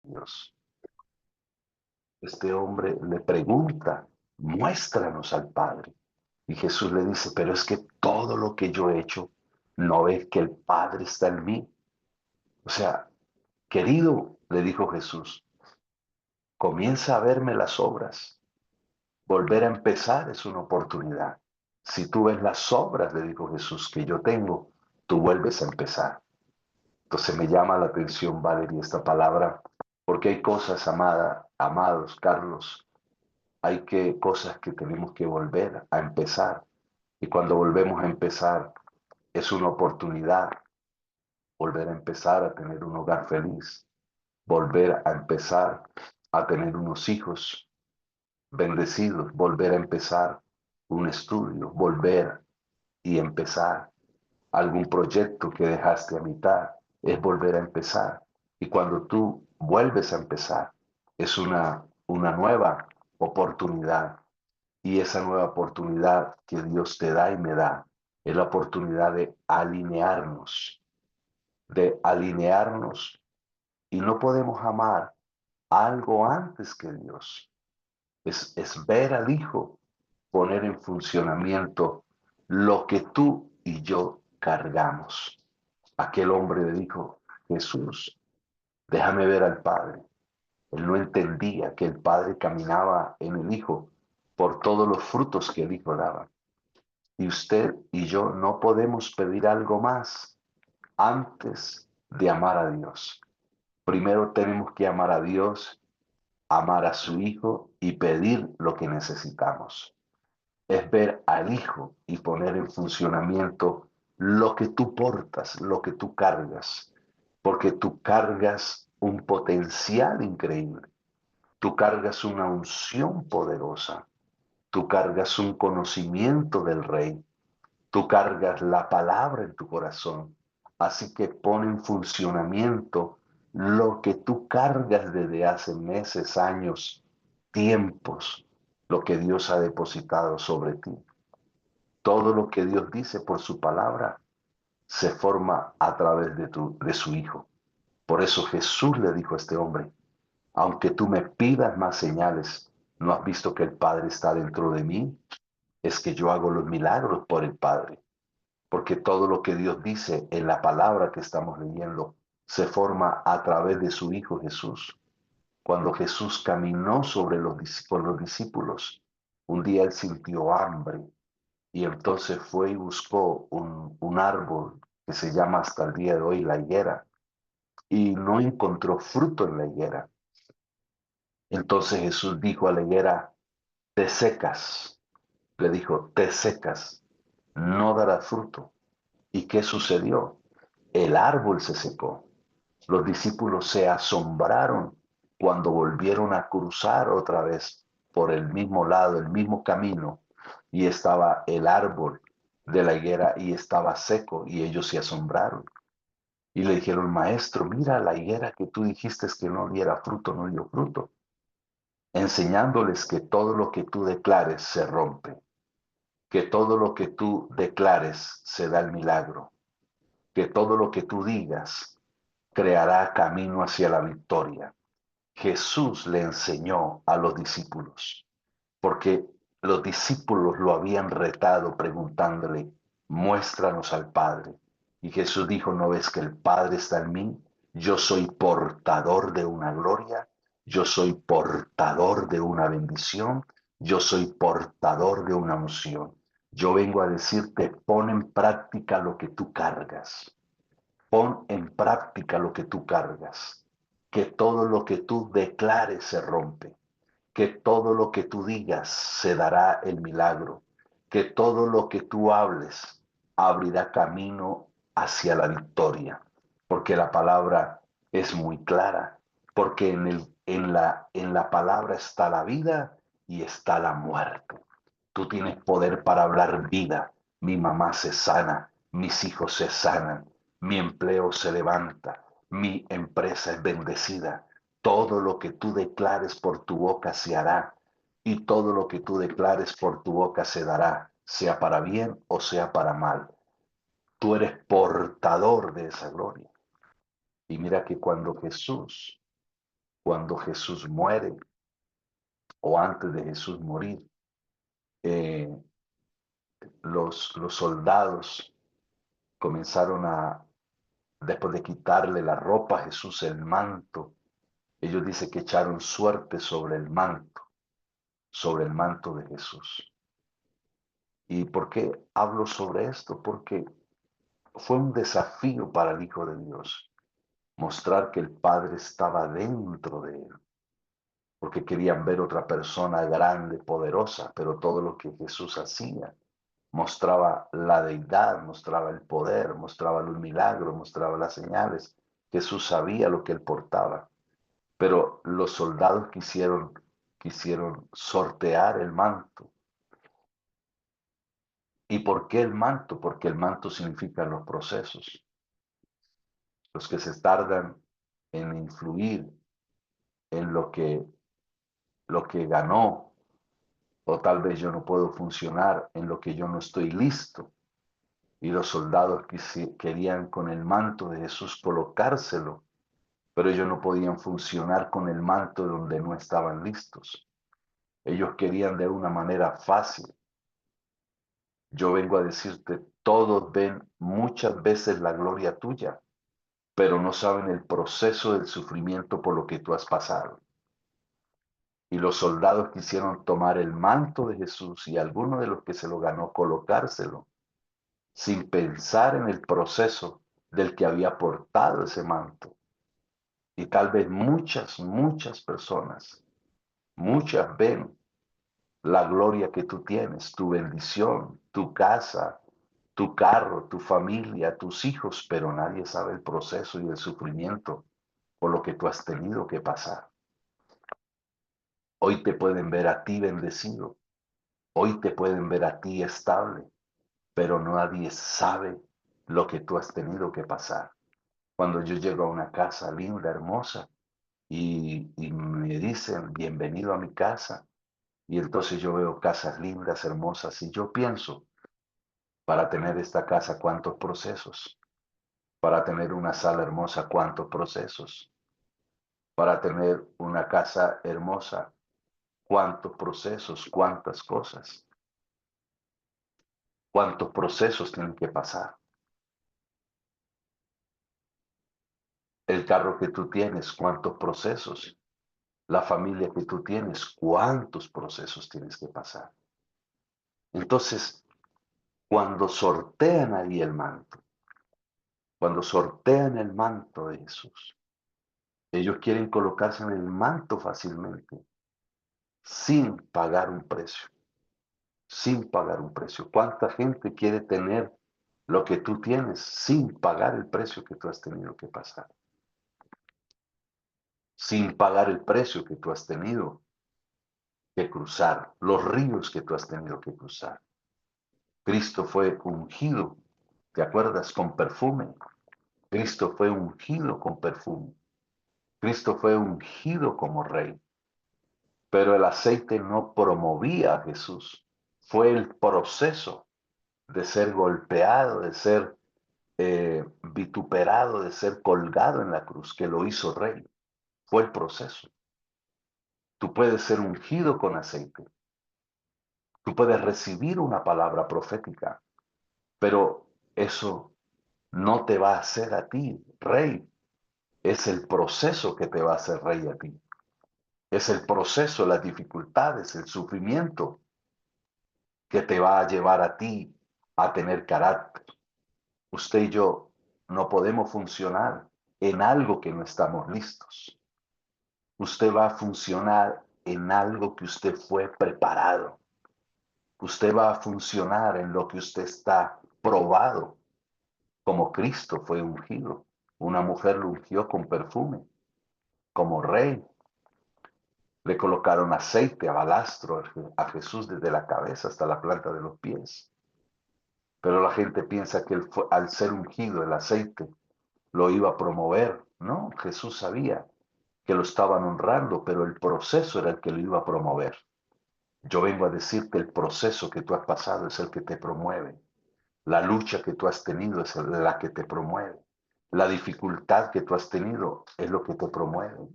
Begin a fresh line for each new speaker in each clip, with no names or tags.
Dios. Este hombre le pregunta, muéstranos al Padre. Y Jesús le dice, pero es que todo lo que yo he hecho, ¿no ves que el Padre está en mí? O sea, querido, le dijo Jesús, comienza a verme las obras. Volver a empezar es una oportunidad. Si tú ves las obras, le dijo Jesús, que yo tengo, tú vuelves a empezar. Entonces me llama la atención, Valeria, esta palabra, porque hay cosas, amados, Carlos, cosas que tenemos que volver a empezar. Y cuando volvemos a empezar, es una oportunidad volver a empezar a tener un hogar feliz, volver a empezar a tener unos hijos bendecidos, volver a empezar un estudio, volver y empezar algún proyecto que dejaste a mitad, es volver a empezar. Y cuando tú vuelves a empezar, es una nueva oportunidad. Y esa nueva oportunidad que Dios te da y me da, es la oportunidad de alinearnos. Y no podemos amar algo antes que Dios. Es ver al Hijo poner en funcionamiento lo que tú y yo cargamos. Aquel hombre le dijo, Jesús, déjame ver al Padre. Él no entendía que el Padre caminaba en el Hijo por todos los frutos que el Hijo daba. Y usted y yo no podemos pedir algo más antes de amar a Dios. Primero tenemos que amar a Dios, amar a su Hijo y pedir lo que necesitamos. Es ver al Hijo y poner en funcionamiento lo que tú portas, lo que tú cargas, porque tú cargas un potencial increíble, tú cargas una unción poderosa, tú cargas un conocimiento del Rey, tú cargas la palabra en tu corazón, así que pon en funcionamiento lo que tú cargas desde hace meses, años, tiempos, lo que Dios ha depositado sobre ti. Todo lo que Dios dice por su palabra se forma a través de su Hijo. Por eso Jesús le dijo a este hombre, aunque tú me pidas más señales, ¿no has visto que el Padre está dentro de mí? Es que yo hago los milagros por el Padre, porque todo lo que Dios dice en la palabra que estamos leyendo se forma a través de su Hijo Jesús. Cuando Jesús caminó con los discípulos, un día él sintió hambre y entonces fue y buscó un árbol que se llama hasta el día de hoy la higuera y no encontró fruto en la higuera. Entonces Jesús dijo a la higuera, te secas. Le dijo, te secas, no dará fruto. ¿Y qué sucedió? El árbol se secó. Los discípulos se asombraron cuando volvieron a cruzar otra vez por el mismo lado, el mismo camino, y estaba el árbol de la higuera y estaba seco, y ellos se asombraron. Y le dijeron, maestro, mira la higuera que tú dijiste que no diera fruto, no dio fruto. Enseñándoles que todo lo que tú declares se rompe, que todo lo que tú declares se da el milagro, que todo lo que tú digas creará camino hacia la victoria. Jesús le enseñó a los discípulos, porque los discípulos lo habían retado preguntándole, muéstranos al Padre. Y Jesús dijo, ¿no ves que el Padre está en mí? Yo soy portador de una gloria, yo soy portador de una bendición, yo soy portador de una unción. Yo vengo a decirte, pon en práctica lo que tú cargas. Pon en práctica lo que tú cargas. Que todo lo que tú declares se rompe. Que todo lo que tú digas se dará el milagro. Que todo lo que tú hables abrirá camino hacia la victoria. Porque la palabra es muy clara. Porque en la palabra está la vida y está la muerte. Tú tienes poder para hablar vida. Mi mamá se sana, mis hijos se sanan, mi empleo se levanta, mi empresa es bendecida. Todo lo que tú declares por tu boca se hará y todo lo que tú declares por tu boca se dará, sea para bien o sea para mal. Tú eres portador de esa gloria. Y mira que cuando Jesús cuando Jesús muere o antes de Jesús morir, eh, los soldados comenzaron después de quitarle la ropa a Jesús, el manto, ellos dicen que echaron suerte sobre el manto de Jesús. ¿Y por qué hablo sobre esto? Porque fue un desafío para el Hijo de Dios mostrar que el Padre estaba dentro de él, porque querían ver otra persona grande, poderosa, pero todo lo que Jesús hacía mostraba la deidad, mostraba el poder, mostraba los milagros, mostraba las señales. Jesús sabía lo que él portaba, pero los soldados quisieron sortear el manto. ¿Y por qué el manto? Porque el manto significa los procesos. Los que se tardan en influir en lo que ganó, o tal vez yo no puedo funcionar en lo que yo no estoy listo. Y los soldados querían con el manto de Jesús colocárselo, pero ellos no podían funcionar con el manto donde no estaban listos. Ellos querían de una manera fácil. Yo vengo a decirte, todos ven muchas veces la gloria tuya, pero no saben el proceso del sufrimiento por lo que tú has pasado. Y los soldados quisieron tomar el manto de Jesús y alguno de los que se lo ganó colocárselo, sin pensar en el proceso del que había portado ese manto. Y tal vez muchas personas, muchas ven la gloria que tú tienes, tu bendición, tu casa, tu carro, tu familia, tus hijos, pero nadie sabe el proceso y el sufrimiento por lo que tú has tenido que pasar. Hoy te pueden ver a ti bendecido, hoy te pueden ver a ti estable, pero nadie sabe lo que tú has tenido que pasar. Cuando yo llego a una casa linda, hermosa, y me dicen, bienvenido a mi casa, y entonces yo veo casas lindas, hermosas, y yo pienso, para tener esta casa, ¿cuántos procesos? Para tener una sala hermosa, ¿cuántos procesos? Para tener una casa hermosa, ¿cuántos procesos? ¿Cuántas cosas? ¿Cuántos procesos tienen que pasar? El carro que tú tienes, ¿cuántos procesos? La familia que tú tienes, ¿cuántos procesos tienes que pasar? Entonces, cuando sortean ahí el manto, cuando sortean el manto de Jesús, ellos quieren colocarse en el manto fácilmente, sin pagar un precio, sin pagar un precio. ¿Cuánta gente quiere tener lo que tú tienes sin pagar el precio que tú has tenido que pasar? Sin pagar el precio que tú has tenido que cruzar, los ríos que tú has tenido que cruzar. Cristo fue ungido, ¿te acuerdas? Con perfume. Cristo fue ungido con perfume. Cristo fue ungido como rey. Pero el aceite no promovía a Jesús. Fue el proceso de ser golpeado, de ser vituperado, de ser colgado en la cruz, que lo hizo rey. Fue el proceso. Tú puedes ser ungido con aceite. Tú puedes recibir una palabra profética, pero eso no te va a hacer a ti rey. Es el proceso que te va a hacer rey a ti. Es el proceso, las dificultades, el sufrimiento que te va a llevar a ti a tener carácter. Usted y yo no podemos funcionar en algo que no estamos listos. Usted va a funcionar en algo que usted fue preparado. Usted va a funcionar en lo que usted está probado, como Cristo fue ungido. Una mujer lo ungió con perfume, como rey. Le colocaron aceite a balastro a Jesús desde la cabeza hasta la planta de los pies. Pero la gente piensa que al ser ungido el aceite lo iba a promover. No, Jesús sabía que lo estaban honrando, pero el proceso era el que lo iba a promover. Yo vengo a decirte, el proceso que tú has pasado es el que te promueve. La lucha que tú has tenido es la que te promueve. La dificultad que tú has tenido es lo que te promueve.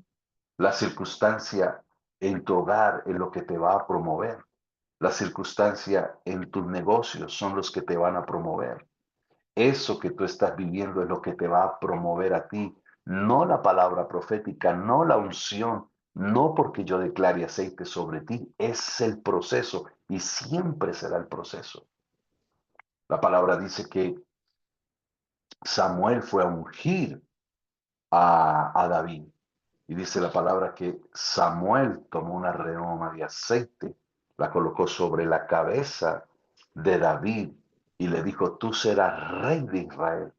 La circunstancia en tu hogar es lo que te va a promover. La circunstancia en tus negocios son los que te van a promover. Eso que tú estás viviendo es lo que te va a promover a ti, no la palabra profética, no la unción, no porque yo declare aceite sobre ti, es el proceso y siempre será el proceso. La palabra dice que Samuel fue a ungir a David. Y dice la palabra que Samuel tomó una redoma de aceite, la colocó sobre la cabeza de David y le dijo, tú serás rey de Israel.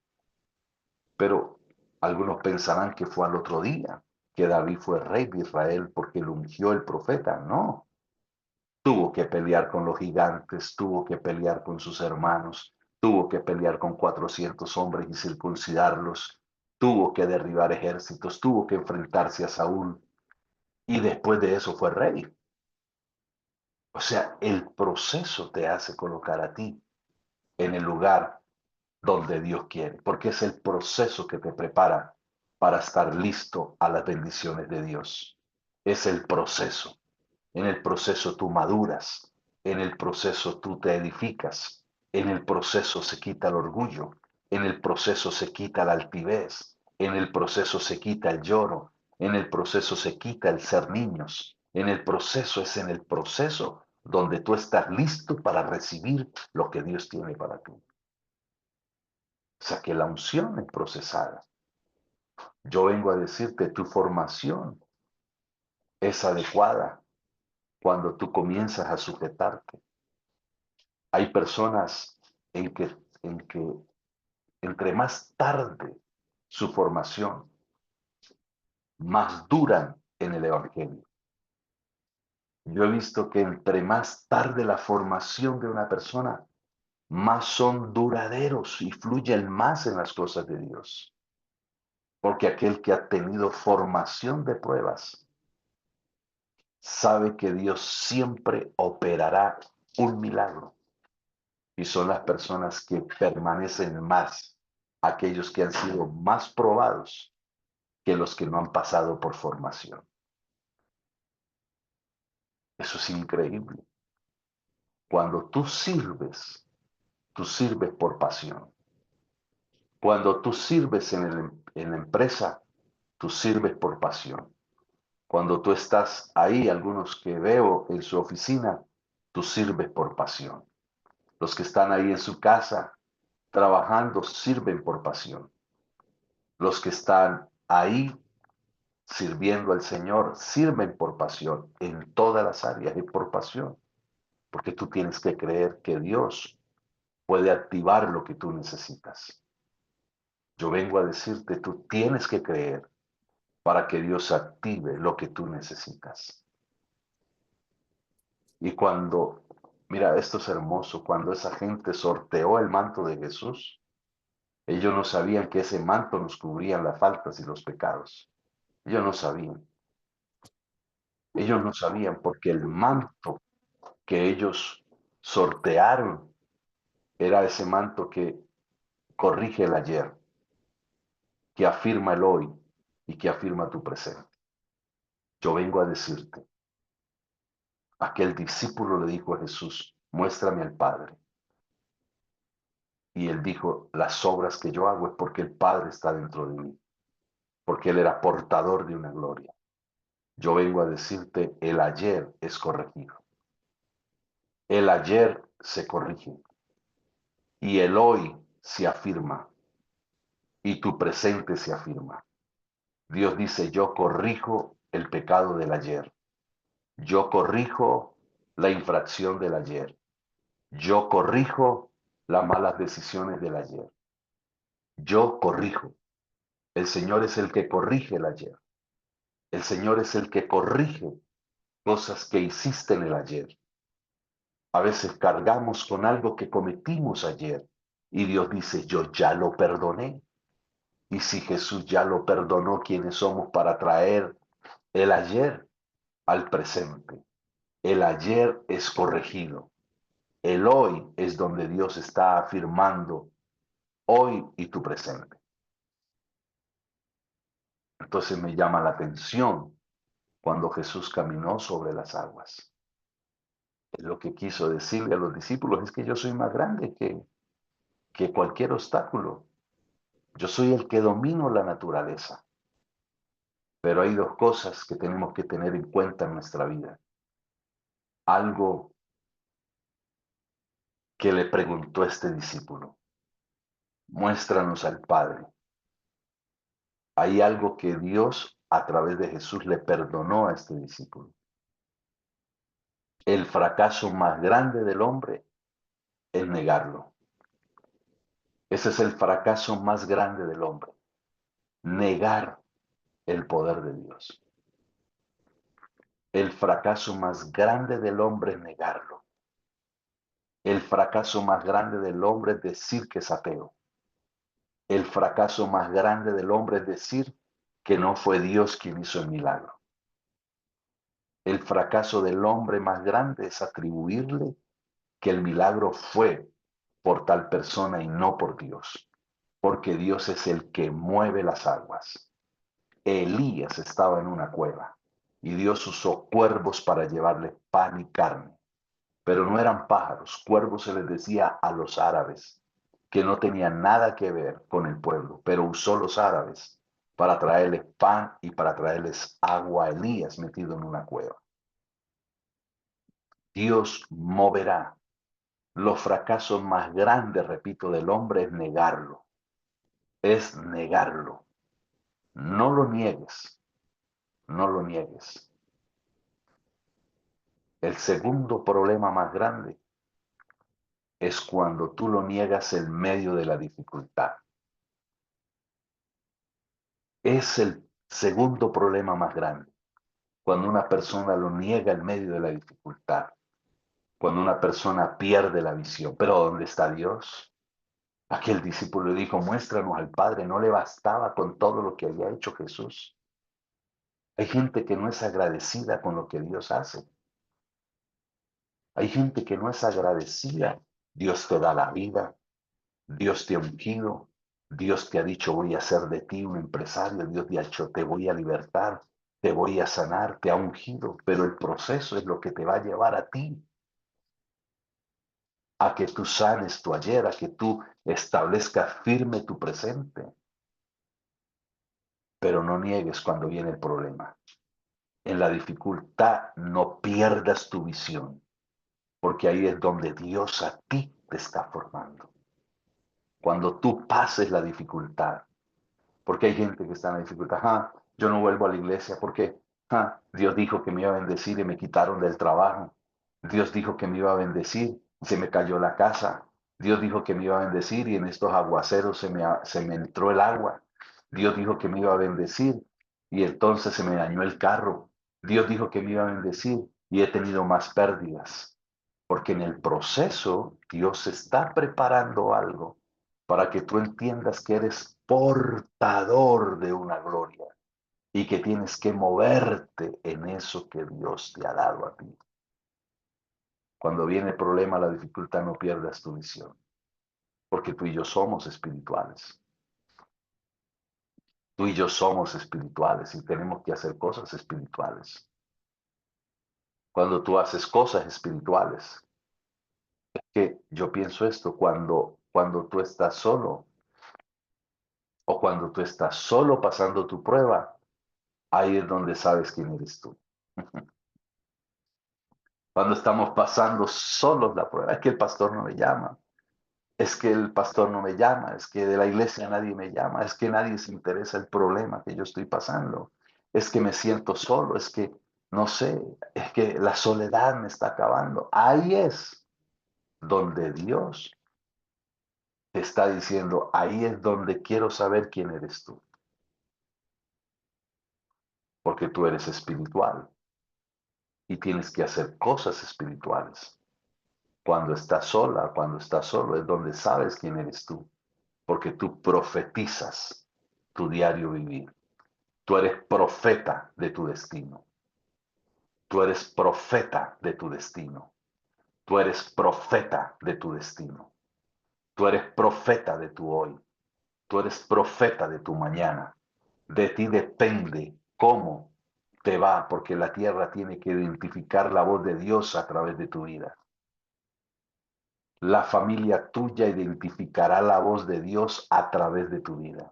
Pero algunos pensarán que fue al otro día, que David fue rey de Israel porque lo ungió el profeta. No, tuvo que pelear con los gigantes, tuvo que pelear con sus hermanos, tuvo que pelear con 400 hombres y circuncidarlos, tuvo que derribar ejércitos, tuvo que enfrentarse a Saúl y después de eso fue rey. O sea, el proceso te hace colocar a ti en el lugar donde Dios quiere, porque es el proceso que te prepara para estar listo a las bendiciones de Dios. Es el proceso. En el proceso tú maduras, en el proceso tú te edificas, en el proceso se quita el orgullo, en el proceso se quita la altivez, en el proceso se quita el lloro, en el proceso se quita el ser niños, en el proceso es en el proceso donde tú estás listo para recibir lo que Dios tiene para ti. O sea que la unción es procesada. Yo vengo a decirte, tu formación es adecuada cuando tú comienzas a sujetarte. Hay personas en que entre más tarde su formación, más duran en el Evangelio. Yo he visto que entre más tarde la formación de una persona, más son duraderos y fluyen más en las cosas de Dios. Porque aquel que ha tenido formación de pruebas sabe que Dios siempre operará un milagro. Y son las personas que permanecen más, aquellos que han sido más probados que los que no han pasado por formación. Eso es increíble. Cuando tú sirves por pasión. Cuando tú sirves en la empresa, tú sirves por pasión. Cuando tú estás ahí, algunos que veo en su oficina, tú sirves por pasión. Los que están ahí en su casa trabajando sirven por pasión. Los que están ahí sirviendo al Señor sirven por pasión en todas las áreas y por pasión. Porque tú tienes que creer que Dios puede activar lo que tú necesitas. Yo vengo a decirte, tú tienes que creer para que Dios active lo que tú necesitas. Y cuando, mira, esto es hermoso, cuando esa gente sorteó el manto de Jesús, ellos no sabían que ese manto nos cubría las faltas y los pecados. Ellos no sabían. Ellos no sabían porque el manto que ellos sortearon era ese manto que corrige el ayer, que afirma el hoy y que afirma tu presente. Yo vengo a decirte, aquel discípulo le dijo a Jesús, muéstrame al Padre. Y él dijo, las obras que yo hago es porque el Padre está dentro de mí, porque él era portador de una gloria. Yo vengo a decirte, el ayer es corregido. El ayer se corrige y el hoy se afirma y tu presente se afirma. Dios dice, yo corrijo el pecado del ayer. Yo corrijo la infracción del ayer. Yo corrijo las malas decisiones del ayer. Yo corrijo. El Señor es el que corrige el ayer. El Señor es el que corrige cosas que hiciste en el ayer. A veces cargamos con algo que cometimos ayer y Dios dice, yo ya lo perdoné. Y si Jesús ya lo perdonó, ¿quiénes somos para traer el ayer al presente? El ayer es corregido. El hoy es donde Dios está afirmando hoy y tu presente. Entonces me llama la atención. cuando Jesús caminó sobre las aguas. Lo que quiso decirle a los discípulos es que yo soy más grande que cualquier obstáculo. Yo soy el que domino la naturaleza. Pero hay dos cosas que tenemos que tener en cuenta en nuestra vida. Algo que le preguntó este discípulo. Muéstranos al Padre. Hay algo que Dios a través de Jesús le perdonó a este discípulo. El fracaso más grande del hombre es negarlo. Ese es el fracaso más grande del hombre. Negar el poder de Dios. El fracaso más grande del hombre es negarlo. El fracaso más grande del hombre es decir que es ateo. El fracaso más grande del hombre es decir que no fue Dios quien hizo el milagro. El fracaso del hombre más grande es atribuirle que el milagro fue por tal persona y no por Dios, porque Dios es el que mueve las aguas. Elías estaba en una cueva y Dios usó cuervos para llevarle pan y carne, pero no eran pájaros. Cuervos se les decía a los árabes, que no tenían nada que ver con el pueblo, pero usó los árabes para traerles pan y para traerles agua a Elías metido en una cueva. Dios moverá. Los fracasos más grandes, repito, del hombre es negarlo. Es negarlo. No lo niegues. No lo niegues. El segundo problema más grande es cuando tú lo niegas en medio de la dificultad. Es el segundo problema más grande. Cuando una persona lo niega en medio de la dificultad. Cuando una persona pierde la visión. Pero ¿dónde está Dios? Aquel discípulo le dijo, muéstranos al Padre. No le bastaba con todo lo que había hecho Jesús. Hay gente que no es agradecida con lo que Dios hace. Hay gente que no es agradecida. Dios te da la vida. Dios te ha ungido. Dios te ha dicho, voy a hacer de ti un empresario. Dios te ha dicho, te voy a libertar. Te voy a sanar. Te ha ungido. Pero el proceso es lo que te va a llevar a ti. A que tú sanes tu ayer. A que tú establezcas firme tu presente. Pero no niegues cuando viene el problema. En la dificultad no pierdas tu visión. Porque ahí es donde Dios a ti te está formando. Cuando tú pases la dificultad, porque hay gente que está en la dificultad, yo no vuelvo a la iglesia porque Dios dijo que me iba a bendecir y me quitaron del trabajo. Dios dijo que me iba a bendecir y se me cayó la casa. Dios dijo que me iba a bendecir y en estos aguaceros se me entró el agua. Dios dijo que me iba a bendecir y entonces se me dañó el carro. Dios dijo que me iba a bendecir y he tenido más pérdidas. Porque en el proceso Dios está preparando algo para que tú entiendas que eres portador de una gloria y que tienes que moverte en eso que Dios te ha dado a ti. Cuando viene el problema, la dificultad, no pierdas tu visión, porque tú y yo somos espirituales. Tú y yo somos espirituales y tenemos que hacer cosas espirituales. Cuando tú haces cosas espirituales, que yo pienso esto, cuando tú estás solo o cuando tú estás solo pasando tu prueba, ahí es donde sabes quién eres tú. Cuando estamos pasando solos la prueba, es que el pastor no me llama, es que el pastor no me llama, es que de la iglesia nadie me llama, es que nadie se interesa el problema que yo estoy pasando, es que me siento solo, es que no sé, es que la soledad me está acabando. Ahí es donde Dios te está diciendo, ahí es donde quiero saber quién eres tú, porque tú eres espiritual y tienes que hacer cosas espirituales. Cuando estás sola, cuando estás solo, es donde sabes quién eres tú, porque tú profetizas tu diario vivir. Tú eres profeta de tu destino. Tú eres profeta de tu destino. Tú eres profeta de tu destino. Tú eres profeta de tu hoy. Tú eres profeta de tu mañana. De ti depende cómo te va, porque la tierra tiene que identificar la voz de Dios a través de tu vida. La familia tuya identificará la voz de Dios a través de tu vida.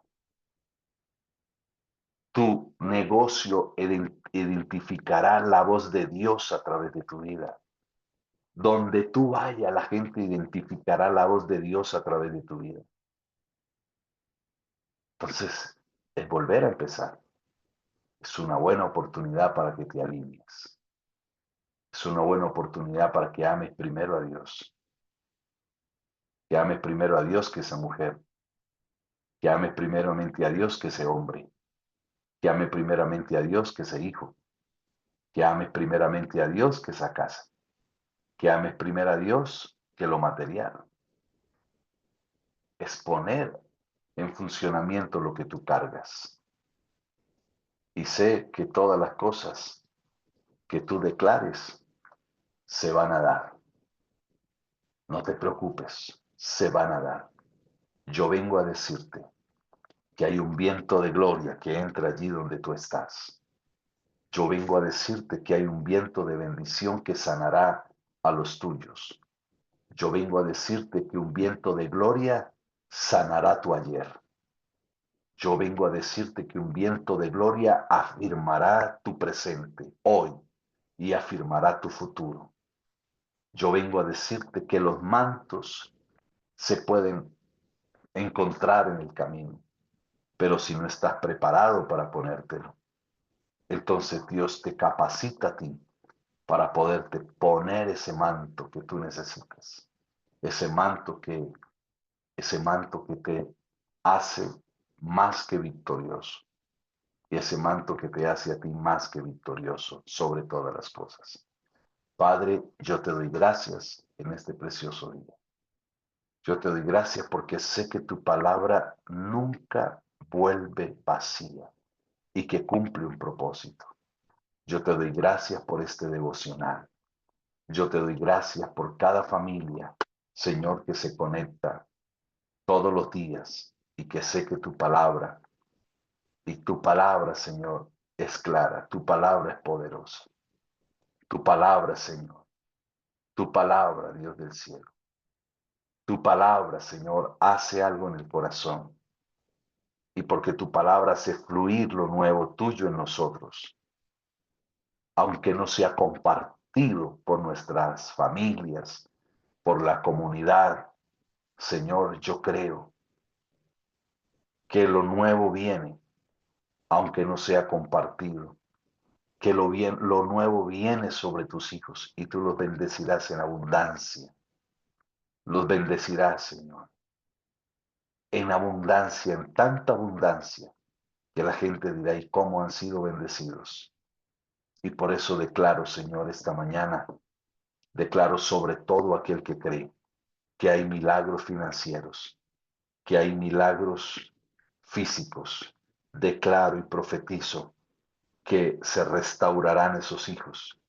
Tu negocio identificará la voz de Dios a través de tu vida. Donde tú vayas, la gente identificará la voz de Dios a través de tu vida. Entonces, es volver a empezar. Es una buena oportunidad para que te alinees. Es una buena oportunidad para que ames primero a Dios. Que ames primero a Dios que esa mujer. Que ames primeramente a Dios que ese hombre. Que ames primeramente a Dios que ese hijo. Que ames primeramente a Dios que esa casa. Que ames primero a Dios que lo material. Es poner en funcionamiento lo que tú cargas. Y sé que todas las cosas que tú declares se van a dar. No te preocupes, se van a dar. Yo vengo a decirte que hay un viento de gloria que entra allí donde tú estás. Yo vengo a decirte que hay un viento de bendición que sanará a los tuyos. Yo vengo a decirte que un viento de gloria sanará tu ayer. Yo vengo a decirte que un viento de gloria afirmará tu presente hoy y afirmará tu futuro. Yo vengo a decirte que los mantos se pueden encontrar en el camino, pero si no estás preparado para ponértelo, entonces Dios te capacita a ti para poderte poner ese manto que tú necesitas, ese manto que, ese manto que te hace más que victorioso, y ese manto que te hace a ti más que victorioso sobre todas las cosas. Padre, yo te doy gracias en este precioso día. Yo te doy gracias porque sé que tu palabra nunca vuelve vacía y que cumple un propósito. Yo te doy gracias por este devocional. Yo te doy gracias por cada familia, Señor, que se conecta todos los días y que sé que tu palabra, Señor, es clara, tu palabra es poderosa. Tu palabra, Señor, tu palabra, Dios del cielo. Tu palabra, Señor, hace algo en el corazón. Y porque tu palabra hace fluir lo nuevo tuyo en nosotros, aunque no sea compartido por nuestras familias, por la comunidad, Señor, yo creo que lo nuevo viene, aunque no sea compartido, que lo nuevo viene sobre tus hijos y tú los bendecirás en abundancia. Los bendecirás, Señor, en abundancia, en tanta abundancia, que la gente dirá, ¿y cómo han sido bendecidos? Y por eso declaro, Señor, esta mañana, declaro sobre todo aquel que cree que hay milagros financieros, que hay milagros físicos. Declaro y profetizo que se restaurarán esos hijos,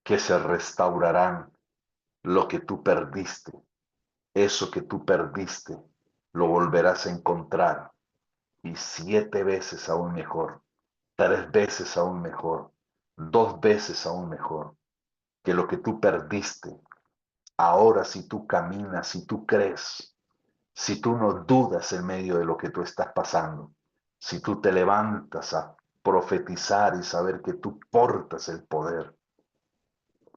que se restaurarán lo que tú perdiste. Eso que tú perdiste lo volverás a encontrar y 7 veces aún mejor, 3 veces aún mejor, 2 veces aún mejor que lo que tú perdiste. Ahora si tú caminas, si tú crees, si tú no dudas en medio de lo que tú estás pasando, si tú te levantas a profetizar y saber que tú portas el poder,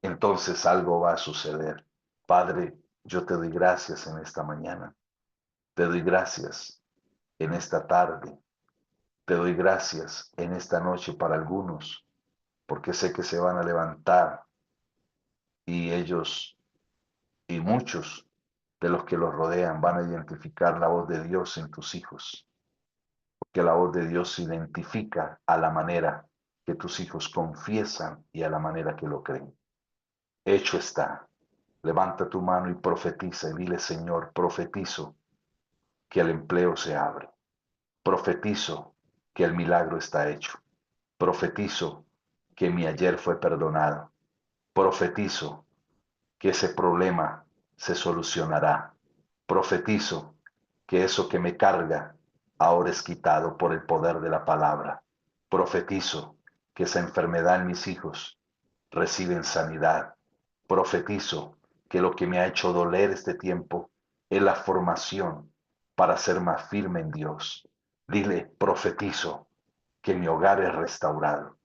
entonces algo va a suceder. Padre, yo te doy gracias en esta mañana, te doy gracias en esta tarde, te doy gracias en esta noche para algunos, porque sé que se van a levantar y ellos y muchos de los que los rodean van a identificar la voz de Dios en tus hijos, porque la voz de Dios se identifica a la manera que tus hijos confiesan y a la manera que lo creen. Hecho está. Levanta tu mano y profetiza y dile, Señor, profetizo que el empleo se abre. Profetizo que el milagro está hecho. Profetizo que mi ayer fue perdonado. Profetizo que ese problema se solucionará. Profetizo que eso que me carga ahora es quitado por el poder de la palabra. Profetizo que esa enfermedad en mis hijos reciben sanidad. Profetizo que lo que me ha hecho doler este tiempo es la formación para ser más firme en Dios. Dile, profetizo que mi hogar es restaurado.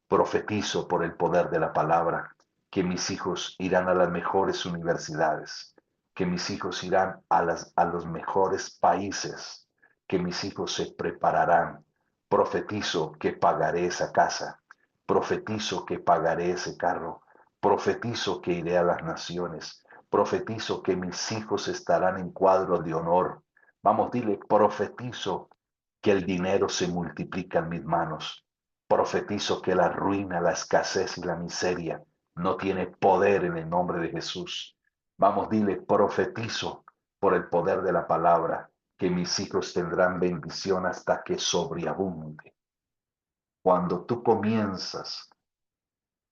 Profetizo por el poder de la palabra que mis hijos irán a las mejores universidades, que mis hijos irán a los mejores países, que mis hijos se prepararán. Profetizo que pagaré esa casa. Profetizo que pagaré ese carro. Profetizo que iré a las naciones. Profetizo que mis hijos estarán en cuadros de honor. Vamos, dile, profetizo que el dinero se multiplica en mis manos. Profetizo que la ruina, la escasez y la miseria no tiene poder en el nombre de Jesús. Vamos, dile, profetizo por el poder de la palabra que mis hijos tendrán bendición hasta que sobreabunde. Cuando tú comienzas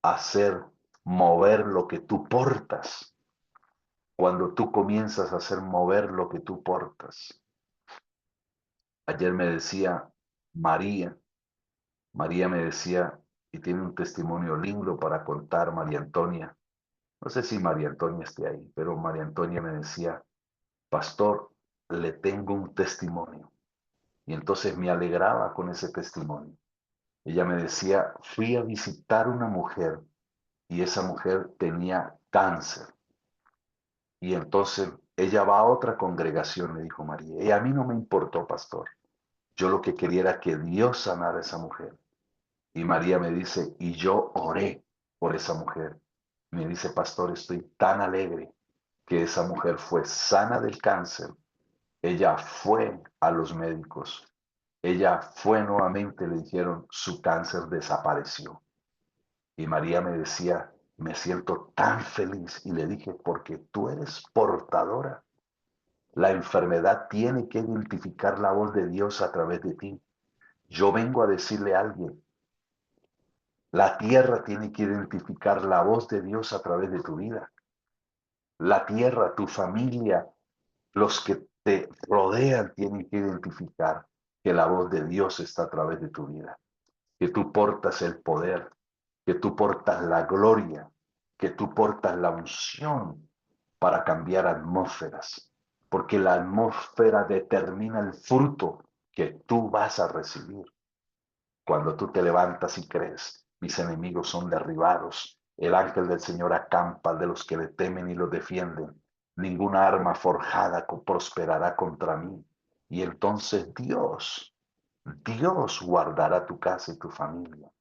a hacer mover lo que tú portas, cuando tú comienzas a hacer mover lo que tú portas. Ayer me decía María me decía, y tiene un testimonio lindo para contar, María Antonia. No sé si María Antonia esté ahí, pero María Antonia me decía, pastor, le tengo un testimonio. Y entonces me alegraba con ese testimonio. Ella me decía, fui a visitar una mujer y esa mujer tenía cáncer. Y entonces ella va a otra congregación, me dijo María. Y a mí no me importó, pastor. Yo lo que quería era que Dios sanara a esa mujer. Y María me dice, y yo oré por esa mujer. Me dice, pastor, estoy tan alegre que esa mujer fue sana del cáncer. Ella fue a los médicos. Ella fue nuevamente, le dijeron, su cáncer desapareció. Y María me decía, me siento tan feliz. Y le dije, porque tú eres portadora. La enfermedad tiene que identificar la voz de Dios a través de ti. Yo vengo a decirle a alguien, la tierra tiene que identificar la voz de Dios a través de tu vida. La tierra, tu familia, los que te rodean tienen que identificar que la voz de Dios está a través de tu vida, que tú portas el poder, que tú portas la gloria, que tú portas la unción para cambiar atmósferas, porque la atmósfera determina el fruto que tú vas a recibir. Cuando tú te levantas y crees, mis enemigos son derribados. El ángel del Señor acampa de los que le temen y los defienden. Ninguna arma forjada prosperará contra mí. Y entonces Dios guardará tu casa y tu familia,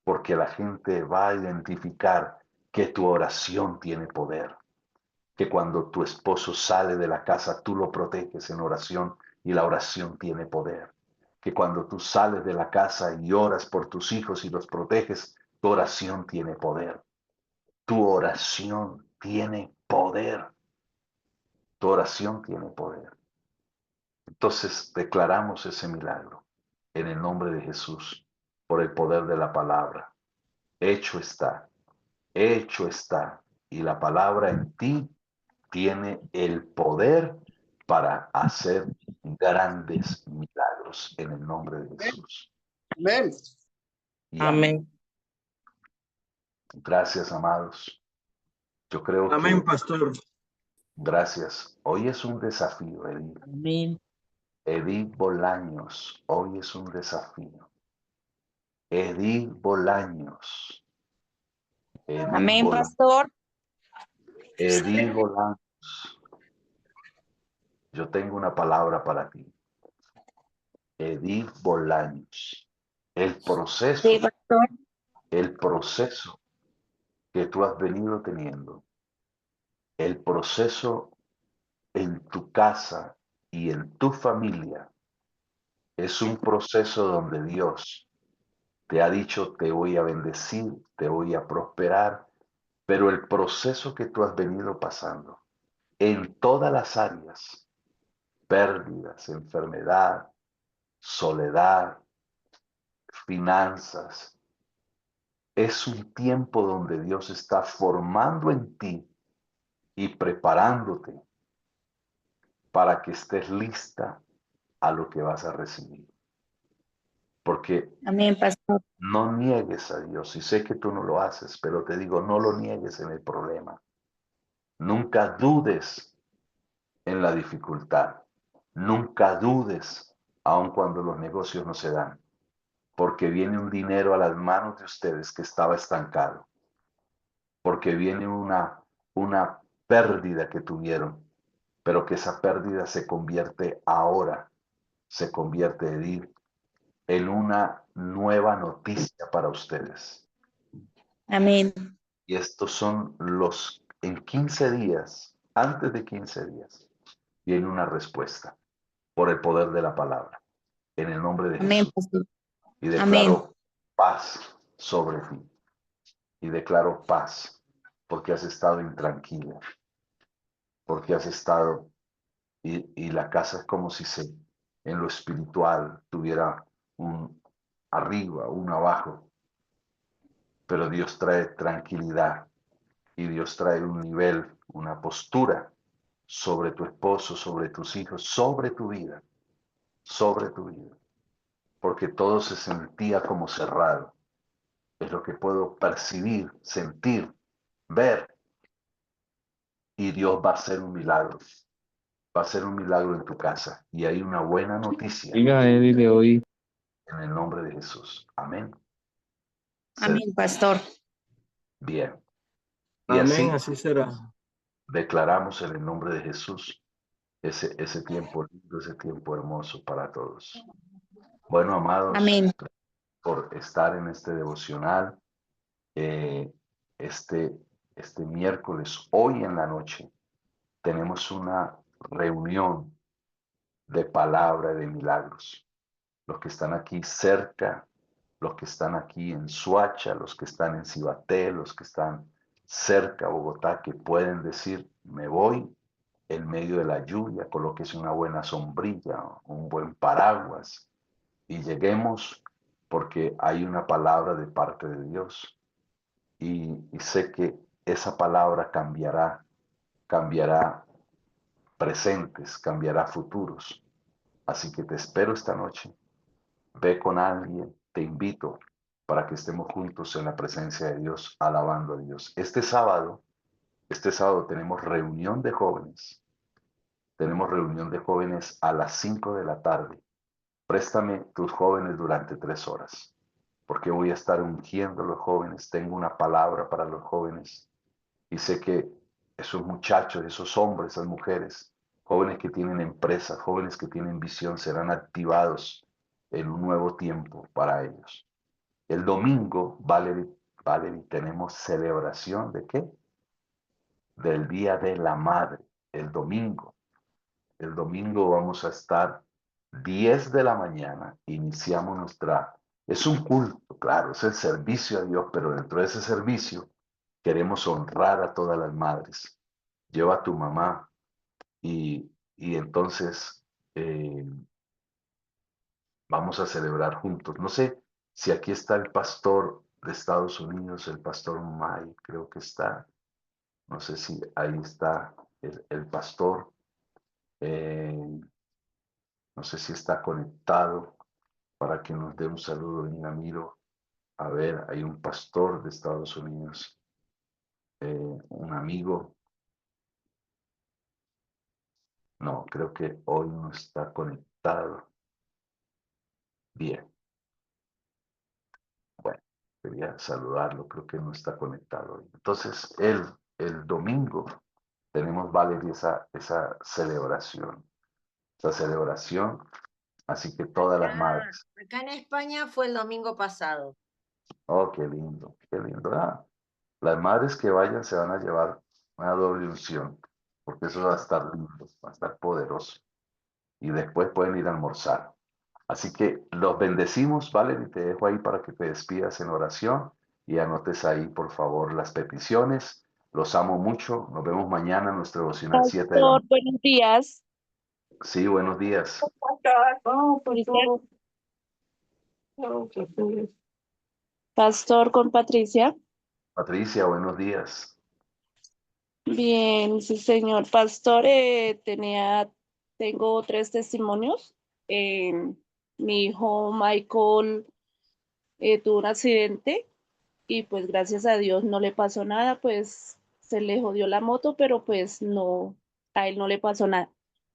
porque la gente va a identificar que tu oración tiene poder, que cuando tu esposo sale de la casa, tú lo proteges en oración y la oración tiene poder. Que cuando tú sales de la casa y oras por tus hijos y los proteges, tu oración tiene poder. Tu oración tiene poder. Tu oración tiene poder. Entonces declaramos ese milagro en el nombre de Jesús, por el poder de la palabra. Hecho está, hecho está. Y la palabra en ti tiene el poder para hacer grandes milagros en el nombre de Jesús.
Amén.
Y amén.
Amén.
Gracias, amados. Yo creo
Amén,
que
pastor.
gracias. Hoy es un desafío, Edith.
Amén.
Edith Bolaños, hoy es un desafío. Edith Bolaños. Edith
Amén,
Bolaños.
pastor.
Edith Bolaños. Yo tengo una palabra para ti. Edith Bolaños. El
Sí,
proceso,
pastor.
el proceso que tú has venido teniendo, el proceso en tu casa y en tu familia, es un proceso donde Dios te ha dicho, te voy a bendecir, te voy a prosperar, pero el proceso que tú has venido pasando en todas las áreas, pérdidas, enfermedad, soledad, finanzas, es un tiempo donde Dios está formando en ti y preparándote para que estés lista a lo que vas a recibir. porque
Amén, pastor.
no niegues a Dios. Y sé que tú no lo haces, pero te digo, no lo niegues en el problema. Nunca dudes en la dificultad. Nunca dudes, aun cuando los negocios no se dan, porque viene un dinero a las manos de ustedes que estaba estancado, porque viene una pérdida que tuvieron, pero que esa pérdida se convierte ahora, se convierte, Edith, en una nueva noticia para ustedes.
Amén.
Y estos son en 15 días, antes de 15 días, viene una respuesta por el poder de la palabra, en el nombre de
Amén,
Jesús.
pastor.
Y
Amén.
declaro paz sobre ti. Y declaro paz, porque has estado intranquila, porque has estado, y la casa es como si en lo espiritual tuviera un arriba, un abajo, pero Dios trae tranquilidad y Dios trae un nivel, una postura sobre tu esposo, sobre tus hijos, sobre tu vida, porque todo se sentía como cerrado. Es lo que puedo percibir, sentir, ver, y Dios va a hacer un milagro. Va a ser un milagro en tu casa. Y hay una buena noticia
Diga, Eddie, le oí.
en el nombre de Jesús. Amén.
Amén, pastor.
Bien. Y
Amén,
así
así será.
declaramos en el nombre de Jesús ese tiempo lindo, ese tiempo hermoso para todos. Bueno, amados,
Amén.
por estar en este devocional, eh, este, este miércoles, hoy en la noche, tenemos una reunión de palabra de milagros. Los que están aquí cerca, los que están aquí en Suacha, los que están en Cibaté, los que están cerca a Bogotá, que pueden decir, me voy en medio de la lluvia, colóquese una buena sombrilla, un buen paraguas, y lleguemos porque hay una palabra de parte de Dios. Y sé que esa palabra cambiará presentes, cambiará futuros. Así que te espero esta noche. Ve con alguien, te invito para que estemos juntos en la presencia de Dios, alabando a Dios. Este sábado tenemos reunión de jóvenes. Tenemos reunión de jóvenes a las 5 de la tarde. Préstame tus jóvenes durante 3 horas, porque voy a estar ungiendo a los jóvenes. Tengo una palabra para los jóvenes. Y sé que esos muchachos, esos hombres, esas mujeres, jóvenes que tienen empresas, jóvenes que tienen visión, serán activados en un nuevo tiempo para ellos. El domingo, Valerie, tenemos celebración ¿de qué? Del Día de la Madre. El domingo. El domingo vamos a estar 10 de la mañana. Iniciamos Es un culto, claro, es el servicio a Dios, pero dentro de ese servicio queremos honrar a todas las madres. Lleva a tu mamá y entonces vamos a celebrar juntos. No sé si aquí está el pastor de Estados Unidos, el pastor May, creo que está. No sé si ahí está el pastor. eh, no sé si está conectado para que nos dé un saludo. Venga, miro. A ver, hay un pastor de Estados Unidos, un amigo. No, creo que hoy no está conectado. Bien, bueno, quería saludarlo, creo que no está conectado hoy. Entonces, el domingo tenemos, Valeria, esa celebración, así que todas las madres.
Acá en España fue el domingo pasado.
Oh, qué lindo, qué lindo. Ah, las madres que vayan se van a llevar una doble unción, porque eso va a estar lindo, va a estar poderoso. Y después pueden ir a almorzar. Así que los bendecimos, Valerie, te dejo ahí para que te despidas en oración y anotes ahí, por favor, las peticiones. Los amo mucho. Nos vemos mañana en nuestro devocional 7 de la
Pastor,
mañana.
buenos días.
Sí, buenos días.
Pastor con Patricia.
Patricia, buenos días.
Bien, sí, señor. Pastor, tengo 3 testimonios. Mi hijo Michael tuvo un accidente y pues gracias a Dios no le pasó nada, pues se le jodió la moto, pero pues no, a él no le pasó nada.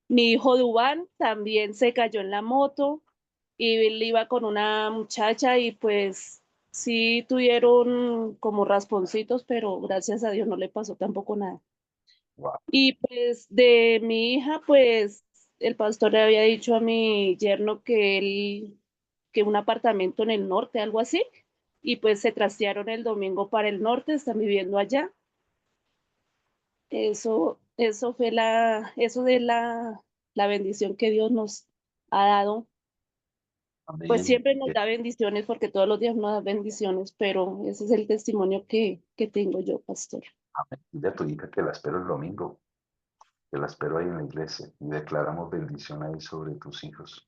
Mi hijo Dubán también se cayó en la moto y él iba con una muchacha y pues sí tuvieron como rasponcitos, pero gracias a Dios no le pasó tampoco nada.
Wow.
Y pues de mi hija, pues el pastor le había dicho a mi yerno que un apartamento en el norte, algo así, y pues se trastearon el domingo para el norte, están viviendo allá. Eso fue eso de la bendición que Dios nos ha dado. Pues
Amén.
siempre nos da bendiciones porque todos los días nos da bendiciones, pero ese es el testimonio que tengo yo, pastor.
Amén. Dile a tu hija que la espero el domingo, que la espero ahí en la iglesia y declaramos bendición ahí sobre tus hijos.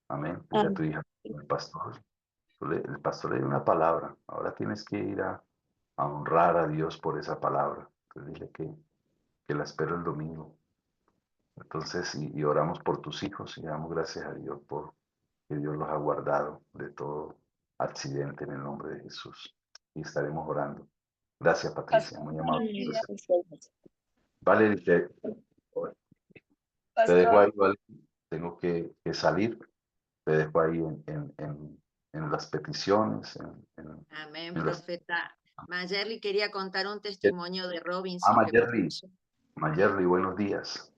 Amén. Dile a tu
Amén.
hija, el pastor le dio una palabra. Ahora tienes que ir a honrar a Dios por esa palabra. Entonces dile que la espero el domingo. Entonces, y oramos por tus hijos y damos gracias a Dios por que Dios los ha guardado de todo accidente en el nombre de Jesús. Y estaremos orando. Gracias, Patricia.
Pastor,
Muy amable.
buenos
Amén,
días.
pastor.
Vale, te dejo
Pastor,
ahí, vale. Tengo que salir. Te dejo ahí en las peticiones.
Amén,
En las...
profeta. Mayerly quería contar un testimonio de Robinson que
Mayerly.
pasó.
Mayerly, buenos días.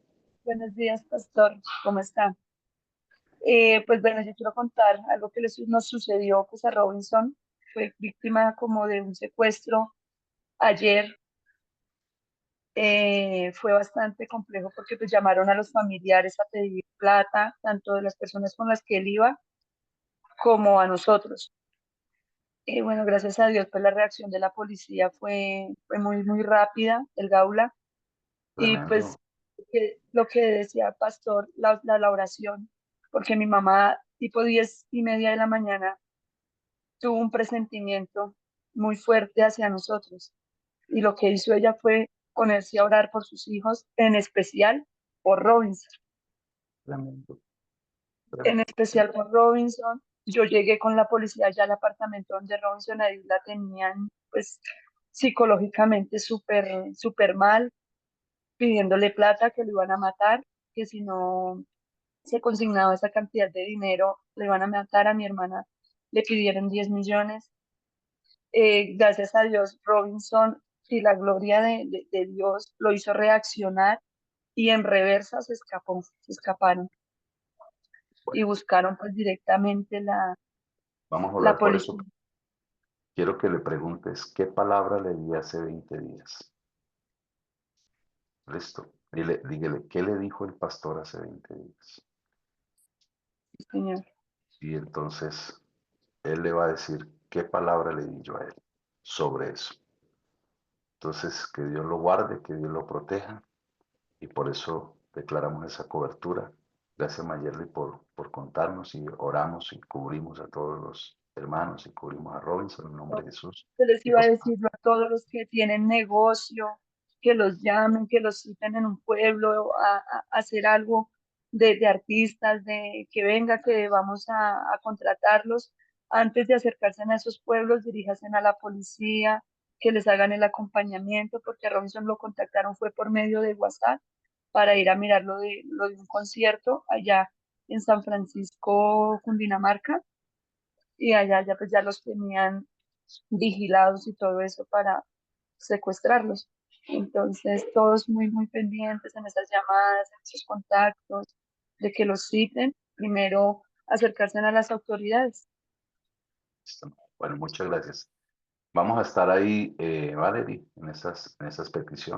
buenos días, Pastor. ¿Cómo está? Pues bueno, yo quiero contar algo que nos sucedió pues a Robinson. Fue víctima como de un secuestro ayer. Fue bastante complejo porque pues llamaron a los familiares a pedir plata, tanto de las personas con las que él iba como a nosotros. Bueno, gracias a Dios, pues la reacción de la policía fue muy rápida, el Gaula. Y
Tremendo.
pues lo que decía Pastor, la oración, porque mi mamá, tipo 10:30 de la mañana, tuvo un presentimiento muy fuerte hacia nosotros. Y lo que hizo ella fue ponerse a orar por sus hijos, en especial por Robinson.
Tremendo.
En especial por Robinson. Yo llegué con la policía ya al apartamento donde Robinson, ahí la tenían pues psicológicamente súper mal, pidiéndole plata, que lo iban a matar, que si no se consignaba esa cantidad de dinero, le iban a matar. A mi hermana le pidieron 10 millones. Gracias a Dios, Robinson y la gloria de Dios lo hizo reaccionar y en reversa se escaparon y buscaron pues directamente
Vamos a
la
orar por eso.
policía.
Quiero que le preguntes qué palabra le di hace 20 días. Listo. Dígale, ¿qué le dijo el pastor hace 20 días?
Señor.
Y entonces él le va a decir qué palabra le di yo a él sobre eso. Entonces, que Dios lo guarde, que Dios lo proteja. Y por eso declaramos esa cobertura. Gracias, Mayerly, por contarnos y oramos y cubrimos a todos los hermanos y cubrimos a Robinson en nombre de Jesús.
Yo les
Y
iba a
los
decir a todos los que tienen negocio, que los llamen, que los citen en un pueblo a hacer algo de artistas, de que venga, que vamos a contratarlos. Antes de acercarse a esos pueblos, diríjanse a la policía, que les hagan el acompañamiento, porque a Robinson lo contactaron fue por medio de WhatsApp para ir a mirar lo de un concierto allá en San Francisco, Cundinamarca, y allá ya pues ya los tenían vigilados y todo eso para secuestrarlos. Entonces, todos muy pendientes en esas llamadas, en esos contactos, de que los citen, primero acercarse a las autoridades.
Bueno, muchas gracias. Vamos a estar ahí, Valerie, en esas peticiones.